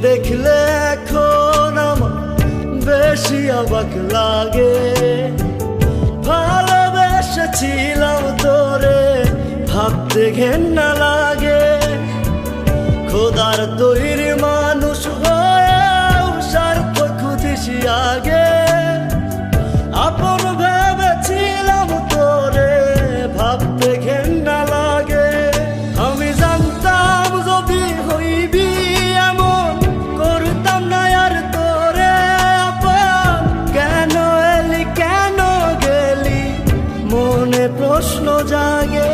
দেখলে এখন আমার বেশি অবাক লাগে। ভালোবেসেছিলাম তোরে, ভাবতে ঘেন্না লাগে। খোদার তৈরি মানুষ হয়েও স্বার্থ খুঁজিস আগে। আপন ভেবেছিলাম তোরে, ভাবতে ঘেন্না লাগে। আমি জানতাম যদি হইবি এমন, করতাম না আর তোরে আপন। কেন এলি কেন গেলি, মনে প্রশ্ন জাগে।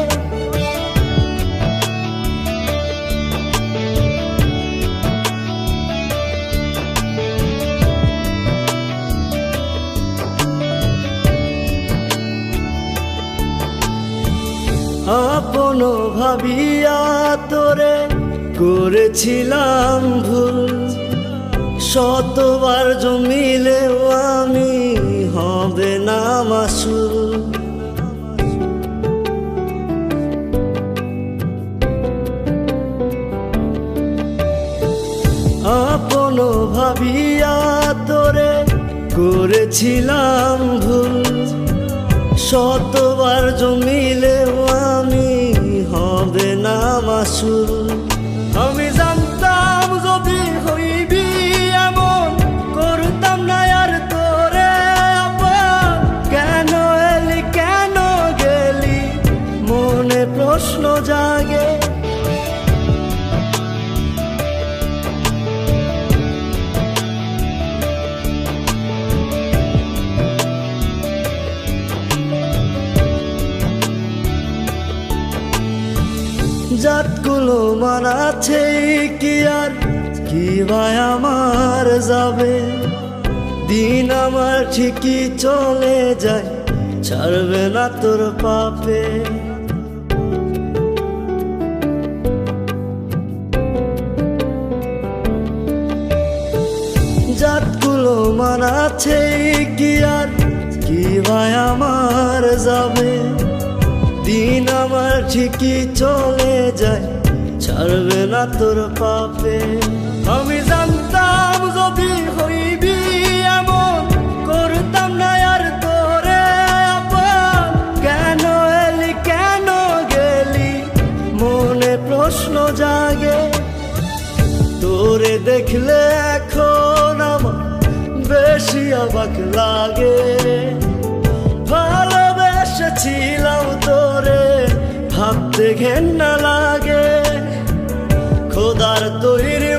আপন ভাবিয়া তোরে করেছিলাম ভুল, শতবার জমিলেও আমি হবে না মাসুল। আপন ভাবিয়া তোরে করেছিলাম ভুল, শতবার জমিলেও আমি হবে না মাসুল। আমি জানতাম যদি হইবি এমন, করতাম না আর তোরে আপন। কেন এলি কেন গেলি, মনে প্রশ্ন জাগে। জাতগুলো মানাছে কি আর কি ভাই আমার যাবে। দিন আমার ঠিকই চলে যায়, ছাড়বে না তোর পাপে। জাতগুলো মানাছে কি আর কি ভাই আমার যাবে। দিন আমার ঠিকই চলে যায়, ছাড়বে না তোর পাপে। আমি জানতাম যদি হইবি এমন, করতাম না আর তোরে আপন। কেন এলি কেন গেলি, মনে প্রশ্ন জাগে। তোরে দেখলে এখন আমার বেশি অবাক লাগে। ভালোবেসেছিলাম তোরে, ভাবতে ঘেন্না লাগে। খোদার তৈরি